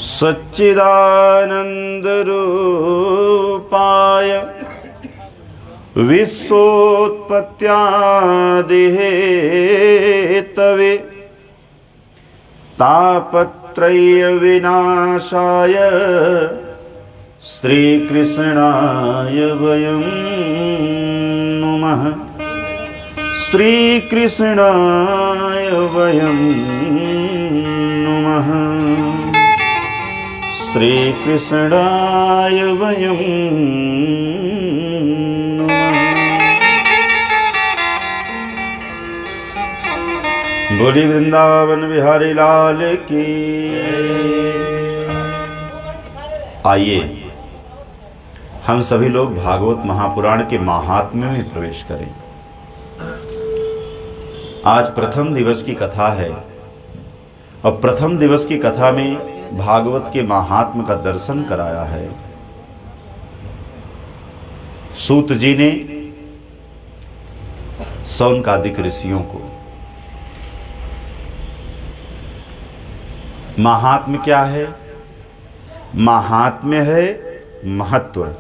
सच्चिदानन्दरूपाय विश्वोत्पत्त्यादिहेतवे तापत्रय विनाशाय श्रीकृष्णाय वयं नुमः। श्रीकृष्णाय वयं नुमः। श्रीकृष्णाय वयं नुमः। बोली वृंदावन बिहारी लाल की। आइए हम सभी लोग भागवत महापुराण के महात्म्य में प्रवेश करें। आज प्रथम दिवस की कथा है और प्रथम दिवस की कथा में भागवत के महात्म्य का दर्शन कराया है। सूत जी ने सौनकादिक ऋषियों को। महात्म्य क्या है? महात्म्य है महत्व।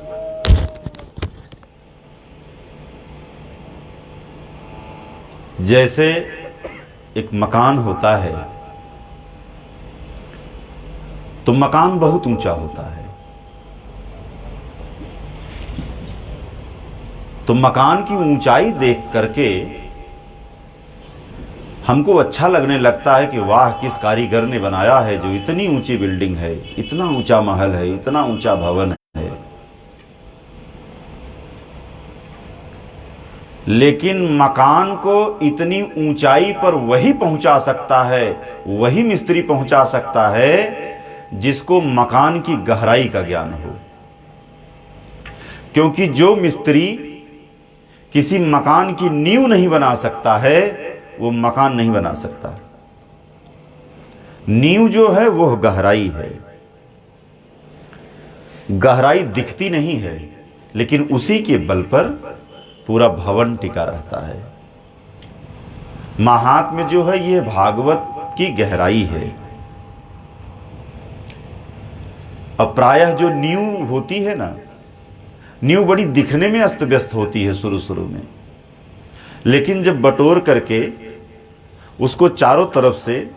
जैसे एक मकान होता है तो मकान बहुत ऊंचा होता है, तो मकान की ऊंचाई देख करके हमको अच्छा लगने लगता है कि वाह, किस कारीगर ने बनाया है जो इतनी ऊंची बिल्डिंग है, इतना ऊंचा महल है, इतना ऊंचा भवन है। लेकिन मकान को इतनी ऊंचाई पर वही पहुंचा सकता है, वही मिस्त्री पहुंचा सकता है जिसको मकान की गहराई का ज्ञान हो। क्योंकि जो मिस्त्री किसी मकान की नींव नहीं बना सकता है वो मकान नहीं बना सकता। नींव जो है वो गहराई है। गहराई दिखती नहीं है, लेकिन उसी के बल पर पूरा भवन टिका रहता है। महात्म्य जो है ये भागवत की गहराई है। अब प्रायः जो नींव होती है ना, नींव बड़ी दिखने में अस्त व्यस्त होती है शुरू शुरू में, लेकिन जब बटोर करके उसको चारों तरफ से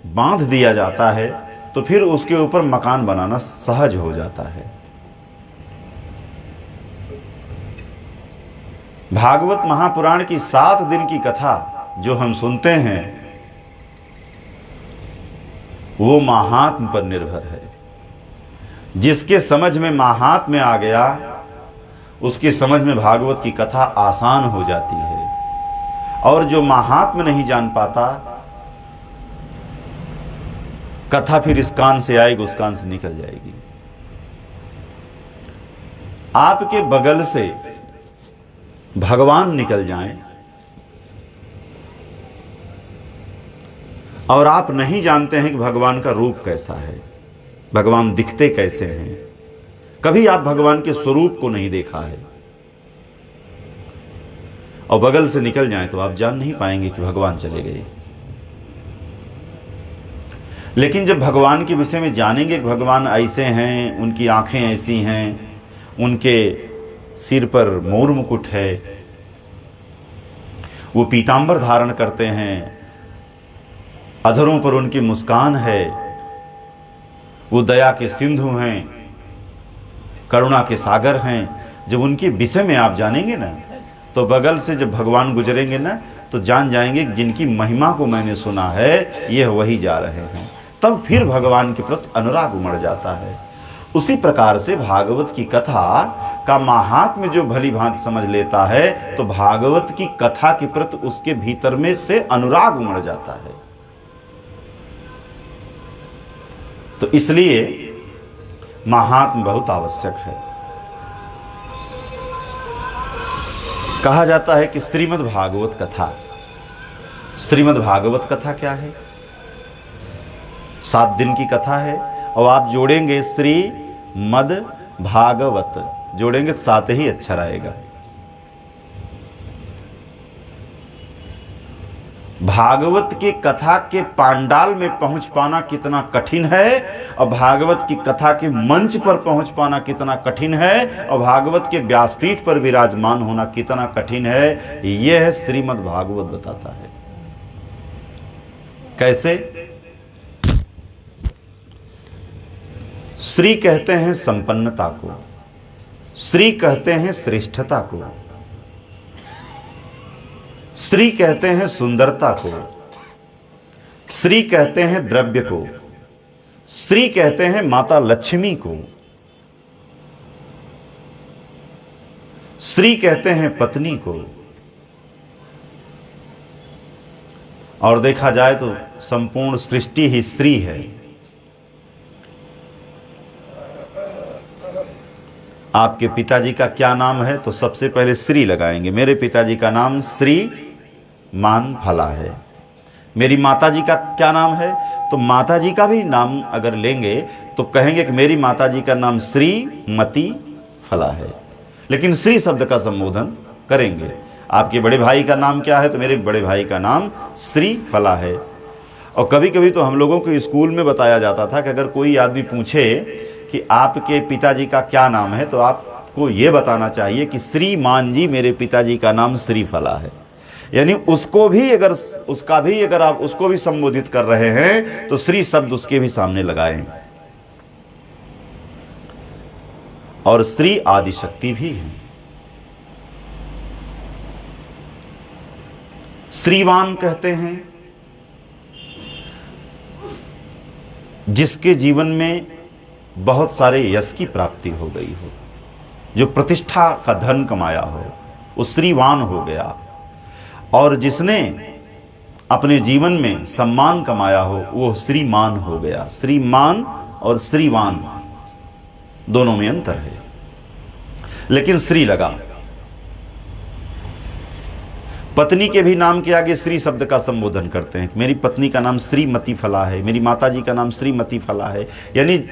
बांध दिया जाता है तो फिर उसके ऊपर मकान बनाना सहज हो जाता है। भागवत महापुराण की 7 दिन की कथा जो हम सुनते हैं वो महात्म्य पर निर्भर है। जिसके समझ में महात्म्य आ गया उसकी समझ में भागवत की कथा आसान हो जाती है, और जो महात्म्य नहीं जान पाता कथा फिर इस कान से आएगी उस कान से निकल जाएगी। आपके बगल से भगवान निकल जाएं और आप नहीं जानते हैं कि भगवान का रूप कैसा है, भगवान दिखते कैसे हैं, कभी आप भगवान के स्वरूप को नहीं देखा है, और बगल से निकल जाएं तो आप जान नहीं पाएंगे कि भगवान चले गए। लेकिन जब भगवान के विषय में जानेंगे कि भगवान ऐसे हैं, उनकी आंखें ऐसी हैं, उनके सिर पर मोर मुकुट है, वो पीतांबर धारण करते हैं, अधरों पर उनकी मुस्कान है, वो दया के सिंधु हैं, करुणा के सागर हैं। जब उनके विषय में आप जानेंगे ना तो बगल से जब भगवान गुजरेंगे ना तो जान जाएंगे कि जिनकी महिमा को मैंने सुना है यह वही जा रहे हैं। तब फिर भगवान के प्रति अनुराग उमड़ जाता है। उसी प्रकार से भागवत की कथा का महात्म्य जो भली भांति समझ लेता है तो भागवत की कथा के प्रति उसके भीतर में से अनुराग उमड़ जाता है। तो इसलिए महात्म्य बहुत आवश्यक है। कहा जाता है कि श्रीमद् भागवत कथा, श्रीमद् भागवत कथा क्या है? 7 दिन की कथा है, और आप जोड़ेंगे श्री मद भागवत जोड़ेंगे तो 7 ही अक्षर आएगा। भागवत की कथा के पांडाल में पहुंच पाना कितना कठिन है और भागवत की कथा के मंच पर पहुंच पाना कितना कठिन है और भागवत के व्यासपीठ पर विराजमान होना कितना कठिन है, यह श्रीमद् भागवत बताता है। कैसे? श्री कहते हैं संपन्नता को, श्री कहते हैं श्रेष्ठता को, श्री कहते हैं सुंदरता को, श्री कहते हैं द्रव्य को, श्री कहते हैं माता लक्ष्मी को, श्री कहते हैं पत्नी को। और देखा जाए तो संपूर्ण सृष्टि ही श्री है। आपके पिताजी का क्या नाम है? तो सबसे पहले श्री लगाएंगे। मेरे पिताजी का नाम श्री मान फला है। मेरी माताजी का क्या नाम है? तो माताजी का भी नाम अगर लेंगे तो कहेंगे कि मेरी माताजी का नाम श्री मती फला है, लेकिन श्री शब्द का संबोधन करेंगे। आपके बड़े भाई का नाम क्या है? तो मेरे बड़े भाई का नाम श्री फला है। और कभी कभी तो हम लोगों को स्कूल में बताया जाता था कि अगर कोई आदमी पूछे कि आपके पिताजी का क्या नाम है, तो आपको ये बताना चाहिए कि श्रीमान जी मेरे पिताजी का नाम श्री फला है। यानी उसको भी अगर आप उसको भी संबोधित कर रहे हैं तो श्री शब्द उसके भी सामने लगाएं। और श्री आदि शक्ति भी है। श्रीवान कहते हैं जिसके जीवन में बहुत सारे यश की प्राप्ति हो गई हो, जो प्रतिष्ठा का धन कमाया हो, वो श्रीवान हो गया। और जिसने अपने जीवन में सम्मान कमाया हो, वो श्रीमान हो गया। श्रीमान और श्रीवान दोनों में अंतर है, लेकिन श्री लगा। पत्नी के भी नाम के आगे श्री शब्द का संबोधन करते हैं। मेरी पत्नी का नाम श्रीमती फला है, मेरी माताजी का नाम श्रीमती फला है। यानी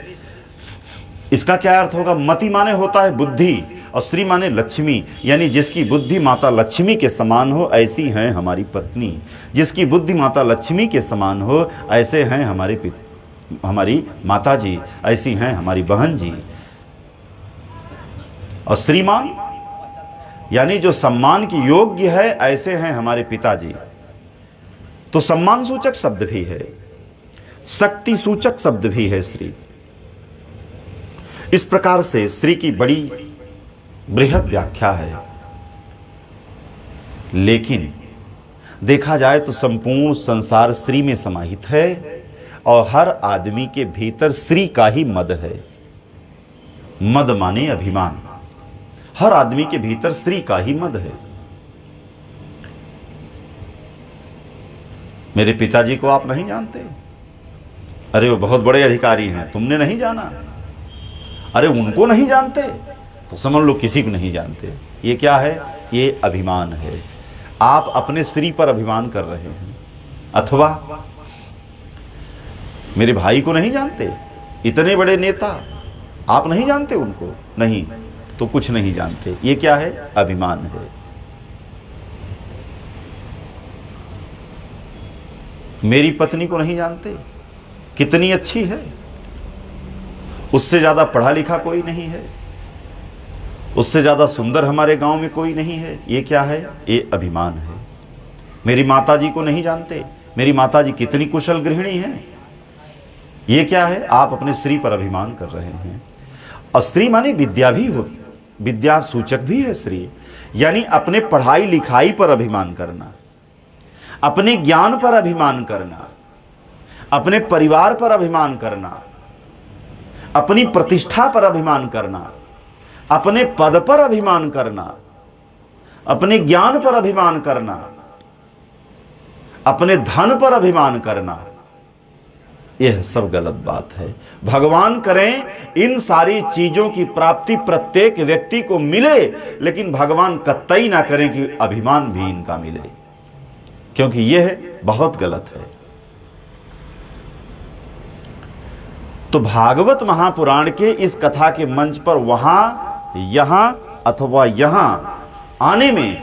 इसका क्या अर्थ होगा? मति माने होता है बुद्धि और श्री माने लक्ष्मी, यानी जिसकी बुद्धि माता लक्ष्मी के समान हो ऐसी हैं हमारी पत्नी। जिसकी बुद्धि माता लक्ष्मी के समान हो ऐसे हैं हमारी माताजी, ऐसी हैं हमारी बहन जी। और श्रीमान यानी जो सम्मान की योग्य है, ऐसे हैं हमारे पिताजी। तो सम्मान सूचक शब्द भी है, शक्ति सूचक शब्द भी है श्री। इस प्रकार से श्री की बड़ी बृहद व्याख्या है। लेकिन देखा जाए तो संपूर्ण संसार श्री में समाहित है और हर आदमी के भीतर श्री का ही मद है। मद माने अभिमान। हर आदमी के भीतर श्री का ही मद है। मेरे पिताजी को आप नहीं जानते? अरे वो बहुत बड़े अधिकारी हैं, तुमने नहीं जाना? अरे उनको नहीं जानते? तो समझ लो किसी को नहीं जानते। ये क्या है? ये अभिमान है। आप अपने श्री पर अभिमान कर रहे हैं। अथवा मेरे भाई को नहीं जानते? इतने बड़े नेता आप नहीं जानते उनको? नहीं, तो कुछ नहीं जानते। ये क्या है? अभिमान है। मेरी पत्नी को नहीं जानते? कितनी अच्छी है, उससे ज्यादा पढ़ा लिखा कोई नहीं है, उससे ज्यादा सुंदर हमारे गांव में कोई नहीं है। ये क्या है? ये अभिमान है। मेरी माताजी को नहीं जानते? मेरी माताजी कितनी कुशल गृहिणी है। ये क्या है? आप अपने श्री पर अभिमान कर रहे हैं। और श्री माने विद्या भी हो, विद्या सूचक भी है श्री। यानी अपने पढ़ाई लिखाई पर अभिमान करना, अपने ज्ञान पर अभिमान करना, अपने परिवार पर अभिमान करना, अपनी प्रतिष्ठा पर अभिमान करना, अपने पद पर अभिमान करना, अपने ज्ञान पर अभिमान करना, अपने धन पर अभिमान करना, यह सब गलत बात है। भगवान करें इन सारी चीजों की प्राप्ति प्रत्येक व्यक्ति को मिले, लेकिन भगवान कतई ना करें कि अभिमान भी इनका मिले, क्योंकि यह बहुत गलत है। तो भागवत महापुराण के इस कथा के मंच पर वहां, यहां अथवा यहां आने में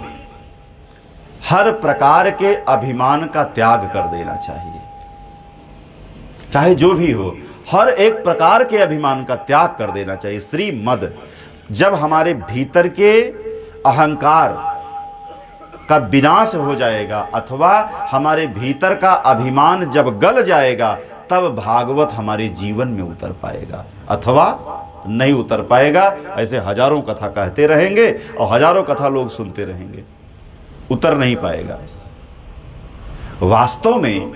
हर प्रकार के अभिमान का त्याग कर देना चाहिए, चाहे जो भी हो, हर एक प्रकार के अभिमान का त्याग कर देना चाहिए। श्रीमद, जब हमारे भीतर के अहंकार का विनाश हो जाएगा अथवा हमारे भीतर का अभिमान जब गल जाएगा, तब भागवत हमारे जीवन में उतर पाएगा अथवा नहीं उतर पाएगा। ऐसे हजारों कथा कहते रहेंगे और हजारों कथा लोग सुनते रहेंगे, उतर नहीं पाएगा। वास्तव में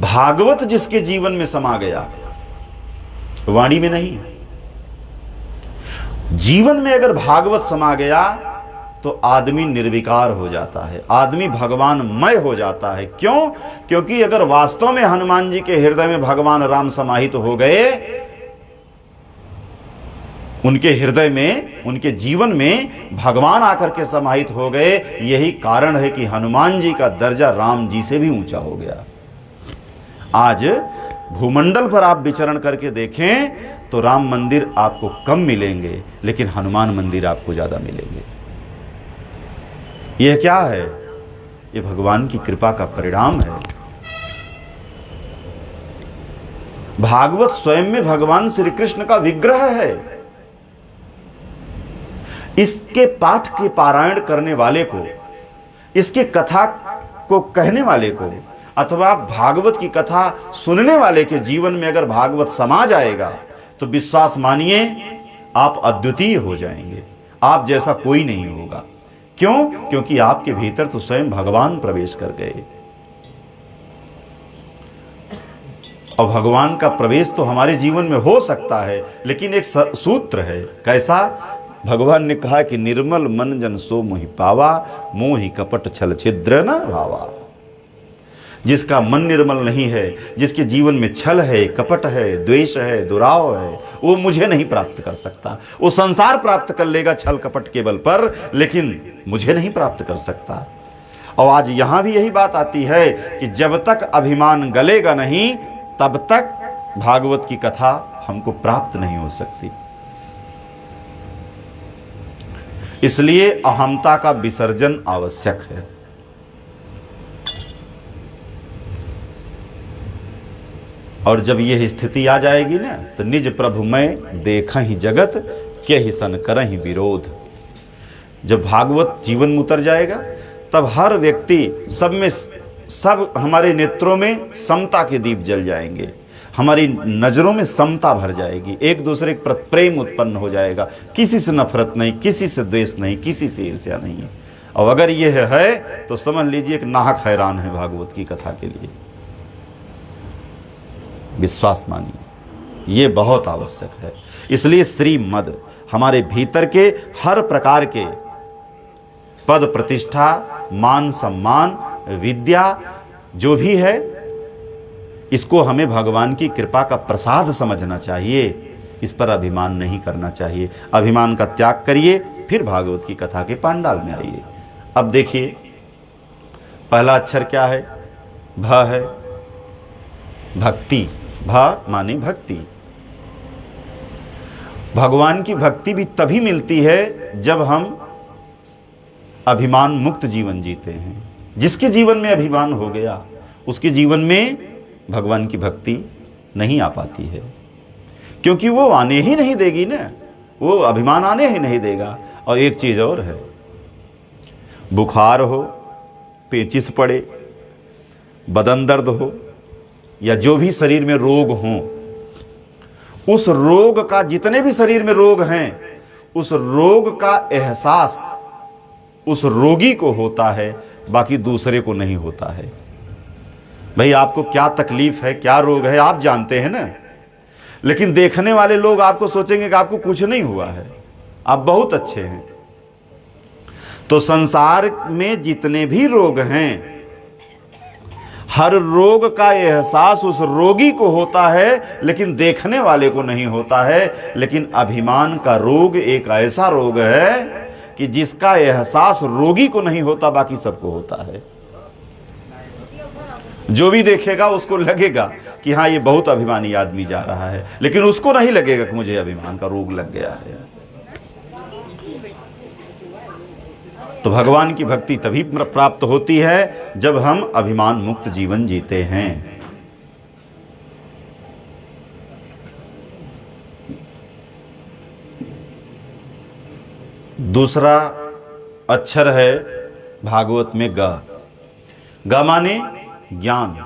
भागवत जिसके जीवन में समा गया, वाणी में नहीं, जीवन में अगर भागवत समा गया तो आदमी निर्विकार हो जाता है, आदमी भगवानमय हो जाता है। क्यों? क्योंकि अगर वास्तव में हनुमान जी के हृदय में भगवान राम समाहित हो गए, उनके हृदय में, उनके जीवन में भगवान आकर के समाहित हो गए, यही कारण है कि हनुमान जी का दर्जा राम जी से भी ऊंचा हो गया। आज भूमंडल पर आप विचरण करके देखें तो राम मंदिर आपको कम मिलेंगे, लेकिन हनुमान मंदिर आपको ज्यादा मिलेंगे। यह क्या है? यह भगवान की कृपा का परिणाम है। भागवत स्वयं में भगवान श्री कृष्ण का विग्रह है। इसके पाठ के पारायण करने वाले को, इसके कथा को कहने वाले को अथवा भागवत की कथा सुनने वाले के जीवन में अगर भागवत समा जाएगा तो विश्वास मानिए आप अद्वितीय हो जाएंगे, आप जैसा कोई नहीं होगा। क्यों? क्योंकि आपके भीतर तो स्वयं भगवान प्रवेश कर गए। और भगवान का प्रवेश तो हमारे जीवन में हो सकता है, लेकिन एक सूत्र है। कैसा? भगवान ने कहा कि निर्मल मन जन सो मोहि पावा, मोहि कपट छल छिद्र न भावा। जिसका मन निर्मल नहीं है, जिसके जीवन में छल है, कपट है, द्वेष है, दुराव है, वो मुझे नहीं प्राप्त कर सकता। वो संसार प्राप्त कर लेगा छल कपट के बल पर, लेकिन मुझे नहीं प्राप्त कर सकता। और आज यहां भी यही बात आती है कि जब तक अभिमान गलेगा नहीं, तब तक भागवत की कथा हमको प्राप्त नहीं हो सकती। इसलिए अहमता का विसर्जन आवश्यक है। और जब यह स्थिति आ जाएगी ना, तो निज प्रभु मैं देखा ही जगत के ही सन करहि विरोध। जब भागवत जीवन में उतर जाएगा, तब हर व्यक्ति सब हमारे नेत्रों में समता के दीप जल जाएंगे, हमारी नजरों में समता भर जाएगी, एक दूसरे के प्रति प्रेम उत्पन्न हो जाएगा, किसी से नफरत नहीं, किसी से द्वेष नहीं, किसी से ईर्ष्या नहीं है। और अगर यह है तो समझ लीजिए एक नाहक हैरान है भागवत की कथा के लिए। विश्वास मानिए, ये बहुत आवश्यक है। इसलिए श्रीमद हमारे भीतर के हर प्रकार के पद प्रतिष्ठा, मान सम्मान, विद्या जो भी है, इसको हमें भगवान की कृपा का प्रसाद समझना चाहिए। इस पर अभिमान नहीं करना चाहिए। अभिमान का त्याग करिए, फिर भागवत की कथा के पांडाल में आइए। अब देखिए, पहला अक्षर क्या है? भ है, भक्ति। भ माने भक्ति। भगवान की भक्ति भी तभी मिलती है जब हम अभिमान मुक्त जीवन जीते हैं। जिसके जीवन में अभिमान हो गया, उसके जीवन में भगवान की भक्ति नहीं आ पाती है, क्योंकि वो आने ही नहीं देगी ना, वो अभिमान आने ही नहीं देगा। और एक चीज और है, बुखार हो, पेचिस पड़े, बदन दर्द हो, या जो भी शरीर में रोग हो, उस रोग का, जितने भी शरीर में रोग हैं, उस रोग का एहसास उस रोगी को होता है, बाकी दूसरे को नहीं होता है। भाई आपको क्या तकलीफ है, क्या रोग है, आप जानते हैं ना, लेकिन देखने वाले लोग आपको सोचेंगे कि आपको कुछ नहीं हुआ है, आप बहुत अच्छे हैं। तो संसार में जितने भी रोग हैं, हर रोग का एहसास उस रोगी को होता है, लेकिन देखने वाले को नहीं होता है। लेकिन अभिमान का रोग एक ऐसा रोग है कि जिसका एहसास रोगी को नहीं होता, बाकी सबको होता है। जो भी देखेगा उसको लगेगा कि हाँ ये बहुत अभिमानी आदमी जा रहा है, लेकिन उसको नहीं लगेगा कि मुझे अभिमान का रोग लग गया है। तो भगवान की भक्ति तभी प्राप्त होती है जब हम अभिमान मुक्त जीवन जीते हैं। दूसरा अक्षर है भागवत में ग। ग माने ज्ञान।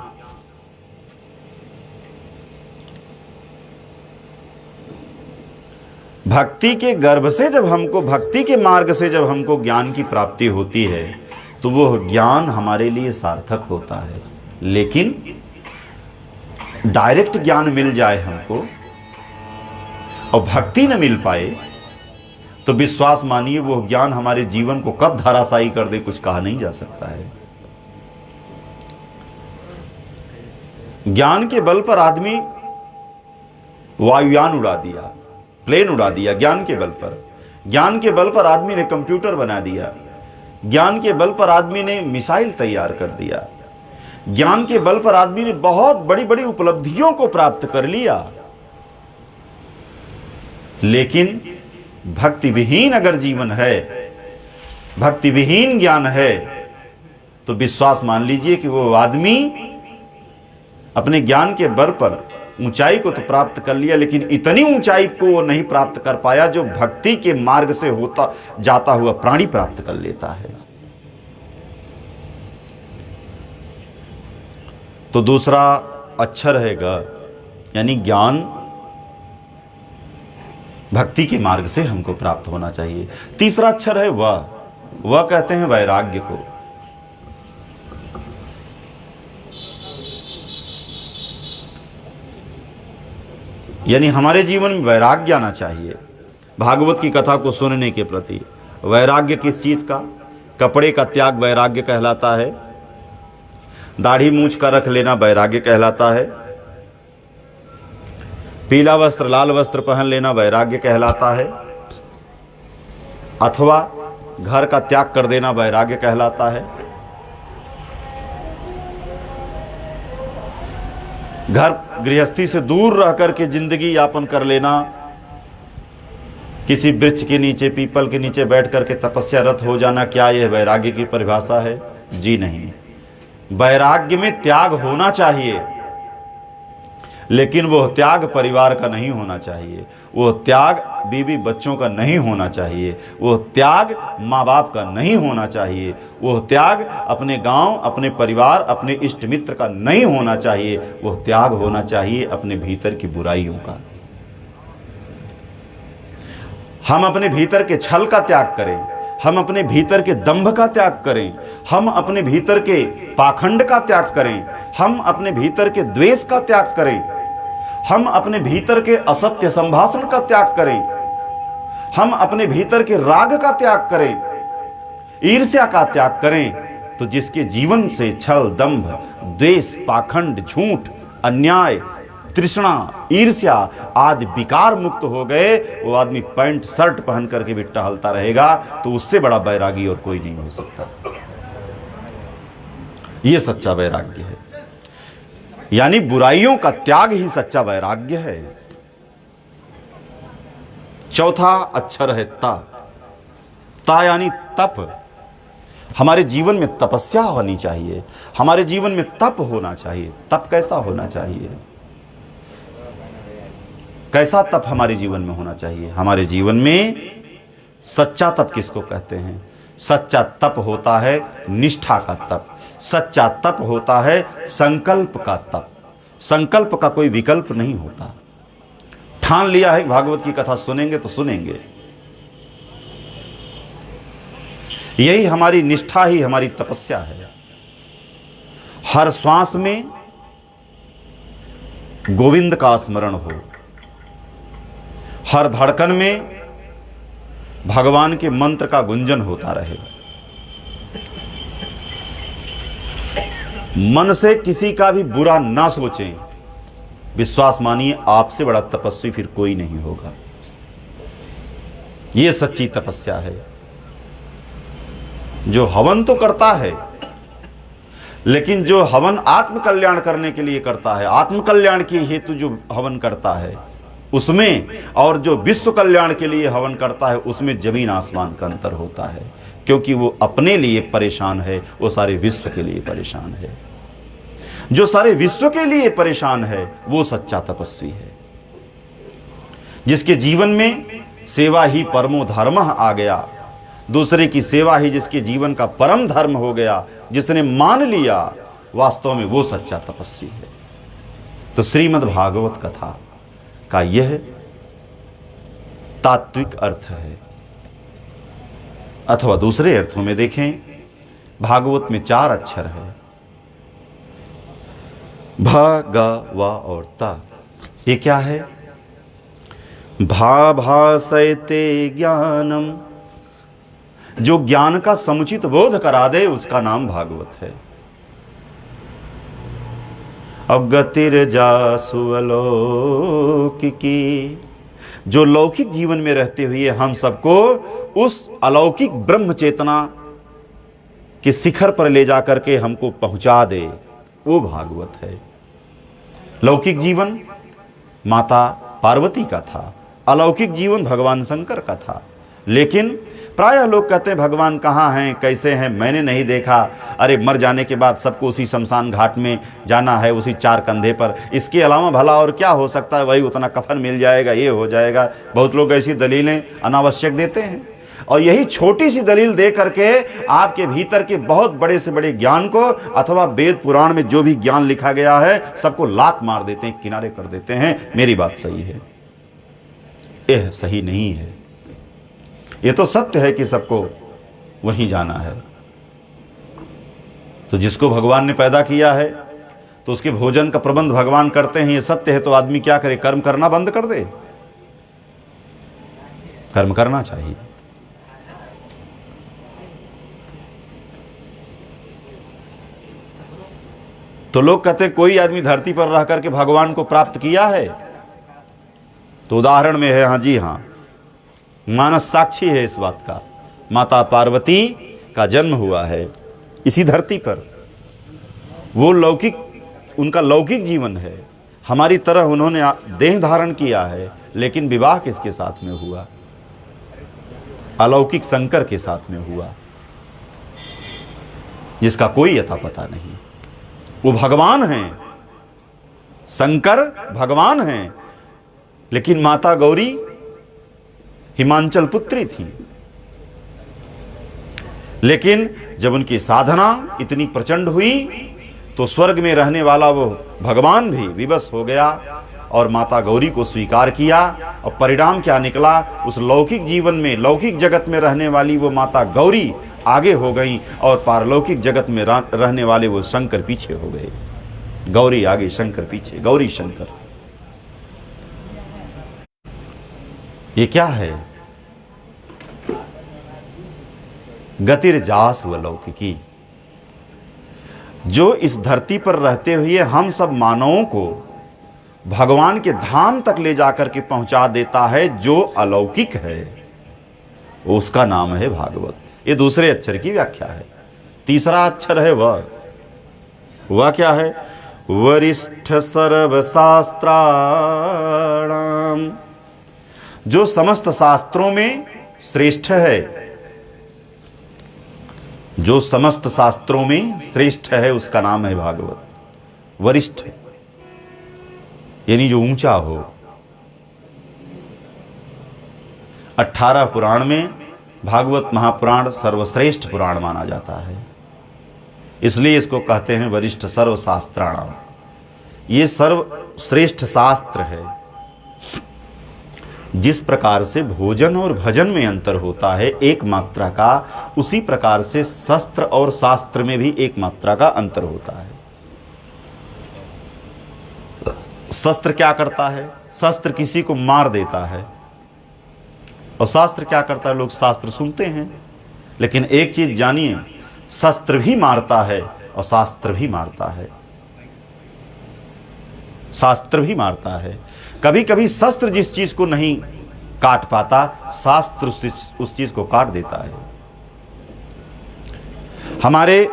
भक्ति के गर्भ से जब हमको, भक्ति के मार्ग से जब हमको ज्ञान की प्राप्ति होती है तो वो ज्ञान हमारे लिए सार्थक होता है। लेकिन डायरेक्ट ज्ञान मिल जाए हमको और भक्ति न मिल पाए तो विश्वास मानिए वो ज्ञान हमारे जीवन को कब धराशायी कर दे कुछ कहा नहीं जा सकता है। ज्ञान के बल पर आदमी वायुयान उड़ा दिया, प्लेन उड़ा दिया ज्ञान के बल पर। ज्ञान के बल पर आदमी ने कंप्यूटर बना दिया। ज्ञान के बल पर आदमी ने मिसाइल तैयार कर दिया। ज्ञान के बल पर आदमी ने बहुत बड़ी बड़ी उपलब्धियों को प्राप्त कर लिया। लेकिन भक्ति विहीन अगर जीवन है, भक्ति विहीन ज्ञान है, तो विश्वास मान लीजिए कि वो आदमी अपने ज्ञान के बल पर ऊंचाई को तो प्राप्त कर लिया, लेकिन इतनी ऊंचाई को वो नहीं प्राप्त कर पाया जो भक्ति के मार्ग से होता जाता हुआ प्राणी प्राप्त कर लेता है। तो दूसरा अक्षर है ग, यानी ज्ञान भक्ति के मार्ग से हमको प्राप्त होना चाहिए। तीसरा अक्षर है वह कहते हैं वैराग्य को। यानी हमारे जीवन में वैराग्य आना चाहिए भागवत की कथा को सुनने के प्रति। वैराग्य किस चीज का? कपड़े का त्याग वैराग्य कहलाता है। दाढ़ी मूंछ का रख लेना वैराग्य कहलाता है। पीला वस्त्र लाल वस्त्र पहन लेना वैराग्य कहलाता है। अथवा घर का त्याग कर देना वैराग्य कहलाता है। घर गृहस्थी से दूर रह करके जिंदगी यापन कर लेना, किसी वृक्ष के नीचे, पीपल के नीचे बैठ करके तपस्यारत हो जाना, क्या यह वैराग्य की परिभाषा है? जी नहीं। वैराग्य में त्याग होना चाहिए, लेकिन वह त्याग परिवार का नहीं होना चाहिए, वह त्याग बीवी बच्चों का नहीं होना चाहिए, वह त्याग माँ बाप का नहीं होना चाहिए, वह त्याग अपने गांव, अपने परिवार, अपने इष्ट मित्र का नहीं होना चाहिए। वह त्याग होना चाहिए अपने भीतर की बुराइयों का। हम अपने भीतर के छल का त्याग करें, हम अपने भीतर के दंभ का त्याग करें, हम अपने भीतर के पाखंड का त्याग करें, हम अपने भीतर के द्वेष का त्याग करें, हम अपने भीतर के असत्य संभाषण का त्याग करें, हम अपने भीतर के राग का त्याग करें, ईर्ष्या का त्याग करें। तो जिसके जीवन से छल, दंभ, द्वेष, पाखंड, झूठ, अन्याय, तृष्णा, ईर्ष्या आदि विकार मुक्त हो गए, वो आदमी पैंट शर्ट पहन करके भी टहलता रहेगा, तो उससे बड़ा वैरागी और कोई नहीं हो सकता। ये सच्चा वैराग्य है। यानी बुराइयों का त्याग ही सच्चा वैराग्य है। चौथा अक्षर है ता। ता यानी तप। हमारे जीवन में तपस्या होनी चाहिए, हमारे जीवन में तप होना चाहिए। तप कैसा होना चाहिए? कैसा तप हमारे जीवन में होना चाहिए? हमारे जीवन में सच्चा तप किसको कहते हैं? सच्चा तप होता है निष्ठा का तप। सच्चा तप होता है संकल्प का तप। संकल्प का कोई विकल्प नहीं होता। ठान लिया है भागवत की कथा सुनेंगे तो सुनेंगे। यही हमारी निष्ठा ही हमारी तपस्या है। हर श्वास में गोविंद का स्मरण हो, हर धड़कन में भगवान के मंत्र का गुंजन होता रहे। मन से किसी का भी बुरा ना सोचें। विश्वास मानिए आपसे बड़ा तपस्वी फिर कोई नहीं होगा। यह सच्ची तपस्या है। जो हवन तो करता है, लेकिन जो हवन आत्म कल्याण करने के लिए करता है, आत्म कल्याण के हेतु जो हवन करता है उसमें, और जो विश्व कल्याण के लिए हवन करता है उसमें जमीन आसमान का अंतर होता है। क्योंकि वो अपने लिए परेशान है, वो सारे विश्व के लिए परेशान है। जो सारे विश्व के लिए परेशान है वो सच्चा तपस्वी है, जिसके जीवन में सेवा ही परमो धर्मः आ गया, दूसरे की सेवा ही जिसके जीवन का परम धर्म हो गया, जिसने मान लिया, वास्तव में वो सच्चा तपस्वी है। तो श्रीमद् भागवत कथा का यह तात्विक अर्थ है। अथवा दूसरे अर्थों में देखें, भागवत में 4 अक्षर है, भ ग व और ता। ये क्या है? भा भासयते ज्ञानम, जो ज्ञान का समुचित बोध करा दे उसका नाम भागवत है। अगतिर जासु अलौकिकी, जो लौकिक जीवन में रहते हुए हम सबको उस अलौकिक ब्रह्म चेतना के शिखर पर ले जाकर के हमको पहुंचा दे, वो भागवत है। लौकिक जीवन माता पार्वती का था, अलौकिक जीवन भगवान शंकर का था। लेकिन प्रायः लोग कहते हैं भगवान कहाँ हैं, कैसे हैं, मैंने नहीं देखा। अरे मर जाने के बाद सबको उसी शमशान घाट में जाना है, उसी 4 कंधे पर, इसके अलावा भला और क्या हो सकता है, वही उतना कफन मिल जाएगा, ये हो जाएगा। बहुत लोग ऐसी दलीलें अनावश्यक देते हैं, और यही छोटी सी दलील दे करके आपके भीतर के बहुत बड़े से बड़े ज्ञान को, अथवा वेद पुराण में जो भी ज्ञान लिखा गया है, सबको लात मार देते हैं, किनारे कर देते हैं। मेरी बात सही है? यह सही नहीं है। ये तो सत्य है कि सबको वहीं जाना है। तो जिसको भगवान ने पैदा किया है तो उसके भोजन का प्रबंध भगवान करते हैं, ये सत्य है। तो आदमी क्या करे? कर्म करना बंद कर दे? कर्म करना चाहिए। तो लोग कहते हैं कोई आदमी धरती पर रह करके भगवान को प्राप्त किया है, तो उदाहरण में है, हाँ जी हाँ, मानस साक्षी है इस बात का। माता पार्वती का जन्म हुआ है इसी धरती पर। वो लौकिक, उनका लौकिक जीवन है। हमारी तरह उन्होंने देह धारण किया है, लेकिन विवाह किसके साथ में हुआ? अलौकिक शंकर के साथ में हुआ, जिसका कोई अता पता नहीं। वो भगवान हैं, शंकर भगवान हैं, लेकिन माता गौरी हिमांचल पुत्री थी। लेकिन जब उनकी साधना इतनी प्रचंड हुई तो स्वर्ग में रहने वाला वो भगवान भी विवश हो गया और माता गौरी को स्वीकार किया। और परिणाम क्या निकला? उस लौकिक जीवन में, लौकिक जगत में रहने वाली वो माता गौरी आगे हो गई और पारलौकिक जगत में रहने वाले वो शंकर पीछे हो गए। गौरी आगे, शंकर पीछे, गौरी शंकर। ये क्या है? गतिर्जास अलौकिकी। जो इस धरती पर रहते हुए हम सब मानवों को भगवान के धाम तक ले जाकर के पहुंचा देता है, जो अलौकिक है, उसका नाम है भागवत। ये दूसरे अक्षर की व्याख्या है। तीसरा अक्षर है वह क्या है? वरिष्ठ सर्वशास्त्राणाम, जो समस्त शास्त्रों में श्रेष्ठ है। जो समस्त शास्त्रों में श्रेष्ठ है उसका नाम है भागवत। वरिष्ठ यानी जो ऊंचा हो। 18 पुराण में भागवत महापुराण सर्वश्रेष्ठ पुराण माना जाता है, इसलिए इसको कहते हैं वरिष्ठ सर्वशास्त्राणाम। ये सर्वश्रेष्ठ शास्त्र है। जिस प्रकार से भोजन और भजन में अंतर होता है एक मात्रा का, उसी प्रकार से शस्त्र और शास्त्र में भी एक मात्रा का अंतर होता है। शस्त्र क्या करता है? शस्त्र किसी को मार देता है। और शास्त्र क्या करता है? लोग शास्त्र सुनते हैं, लेकिन एक चीज जानिए, शस्त्र भी मारता है और शास्त्र भी मारता है। शास्त्र भी मारता है। कभी कभी शस्त्र जिस चीज को नहीं काट पाता, शास्त्र उस चीज को काट देता है। हमारे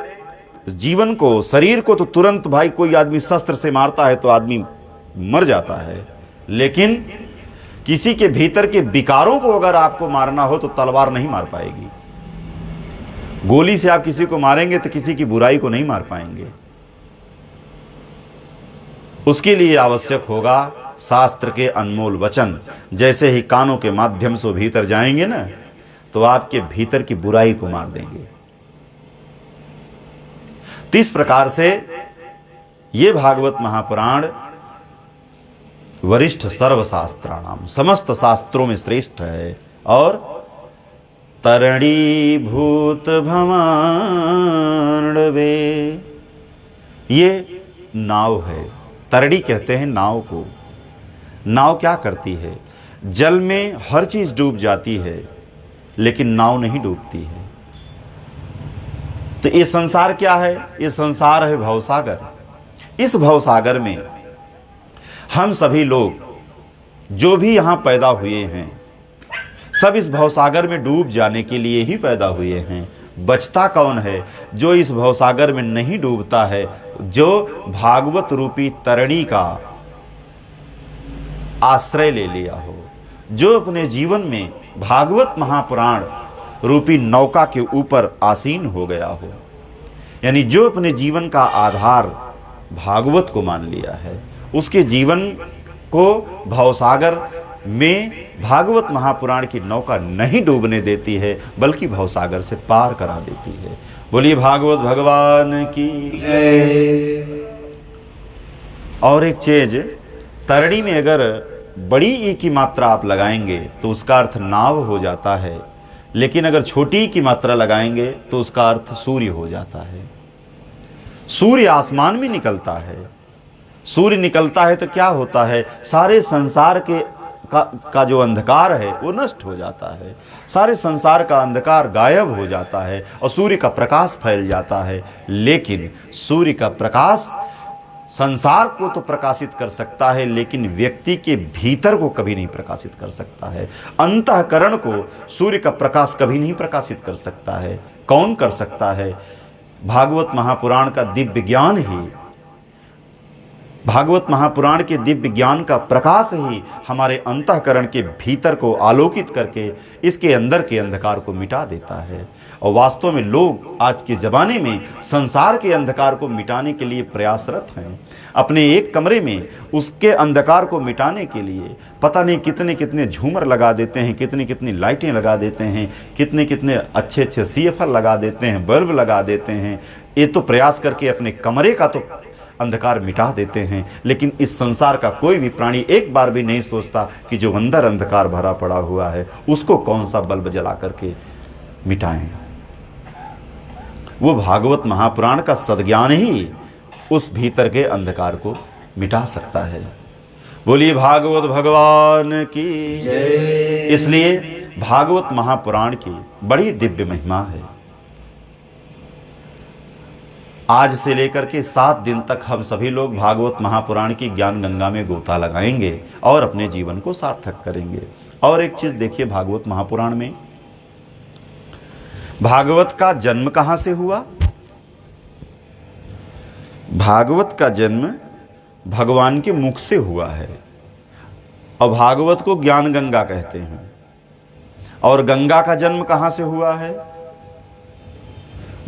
जीवन को, शरीर को तो तुरंत भाई कोई आदमी शस्त्र से मारता है तो आदमी मर जाता है, लेकिन किसी के भीतर के विकारों को अगर आपको मारना हो तो तलवार नहीं मार पाएगी। गोली से आप किसी को मारेंगे तो किसी की बुराई को नहीं मार पाएंगे। उसके लिए आवश्यक होगा शास्त्र के अनमोल वचन। जैसे ही कानों के माध्यम से भीतर जाएंगे ना, तो आपके भीतर की बुराई को मार देंगे। तो इस प्रकार से ये भागवत महापुराण वरिष्ठ सर्वशास्त्राणाम, समस्त शास्त्रों में श्रेष्ठ है। और तरणीभूत भमाणवे, ये नाव है। तरणी कहते हैं नाव को। नाव क्या करती है? जल में हर चीज डूब जाती है, लेकिन नाव नहीं डूबती है। तो ये संसार क्या है? ये संसार है भवसागर। इस भवसागर में हम सभी लोग जो भी यहां पैदा हुए हैं, सब इस भवसागर में डूब जाने के लिए ही पैदा हुए हैं। बचता कौन है? जो इस भवसागर में नहीं डूबता है, जो भागवत रूपी तरणी का आश्रय ले लिया हो, जो अपने जीवन में भागवत महापुराण रूपी नौका के ऊपर आसीन हो गया हो, यानी जो अपने जीवन का आधार भागवत को मान लिया है, उसके जीवन को भवसागर में भागवत महापुराण की नौका नहीं डूबने देती है, बल्कि भवसागर से पार करा देती है। बोलिए भागवत भगवान की जय। और एक चीज, तरणी में अगर बड़ी ई की मात्रा आप लगाएंगे तो उसका अर्थ नाव हो जाता है, लेकिन अगर छोटी ई की मात्रा लगाएंगे तो उसका अर्थ सूर्य हो जाता है। सूर्य आसमान में निकलता है। सूर्य निकलता है तो क्या होता है? सारे संसार का जो अंधकार है वो नष्ट हो जाता है। सारे संसार का अंधकार गायब हो जाता है और सूर्य का प्रकाश फैल जाता है। लेकिन सूर्य का प्रकाश संसार को तो प्रकाशित कर सकता है, लेकिन व्यक्ति के भीतर को कभी नहीं प्रकाशित कर सकता है। अंतःकरण को सूर्य का प्रकाश कभी नहीं प्रकाशित कर सकता है। कौन कर सकता है? भागवत महापुराण का दिव्य ज्ञान ही, भागवत महापुराण के दिव्य ज्ञान का प्रकाश ही हमारे अंतःकरण के भीतर को आलोकित करके इसके अंदर के अंधकार को मिटा देता है। और वास्तव में लोग आज के ज़माने में संसार के अंधकार को मिटाने के लिए प्रयासरत हैं। अपने एक कमरे में उसके अंधकार को मिटाने के लिए पता नहीं कितने कितने झूमर लगा देते हैं, कितनी कितनी लाइटें लगा देते हैं, कितने कितने अच्छे अच्छे CFL लगा देते हैं, बल्ब लगा देते हैं। ये तो प्रयास करके अपने कमरे का तो अंधकार मिटा देते हैं, लेकिन इस संसार का कोई भी प्राणी एक बार भी नहीं सोचता कि जो अंदर अंधकार भरा पड़ा हुआ है उसको कौन सा बल्ब जला करके मिटाएं। वो भागवत महापुराण का सद्ज्ञान ही उस भीतर के अंधकार को मिटा सकता है। बोलिए भागवत भगवान की जय। इसलिए भागवत महापुराण की बड़ी दिव्य महिमा है। आज से लेकर के 7 दिन तक हम सभी लोग भागवत महापुराण की ज्ञान गंगा में गोता लगाएंगे और अपने जीवन को सार्थक करेंगे। और एक चीज देखिए, भागवत महापुराण में भागवत का जन्म कहां से हुआ? भागवत का जन्म भगवान के मुख से हुआ है। और भागवत को ज्ञान गंगा कहते हैं। और गंगा का जन्म कहां से हुआ है?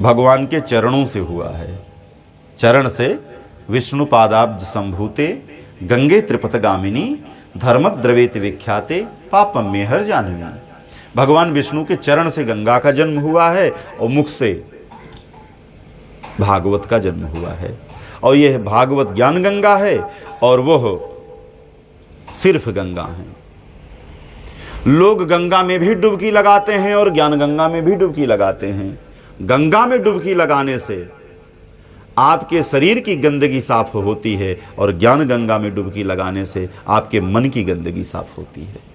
भगवान के चरणों से हुआ है। चरण से विष्णु पादाब्ज संभूते गंगे त्रिपथगामिनी धर्मद्रवेति विख्याते पापम में हर जानवी। भगवान विष्णु के चरण से गंगा का जन्म हुआ है और मुख से भागवत का जन्म हुआ है। और यह भागवत ज्ञान गंगा है और वह सिर्फ गंगा है। लोग गंगा में भी डुबकी लगाते हैं और ज्ञान गंगा में भी डुबकी लगाते हैं। गंगा में डुबकी लगाने से आपके शरीर की गंदगी साफ होती है और ज्ञान गंगा में डुबकी लगाने से आपके मन की गंदगी साफ होती है।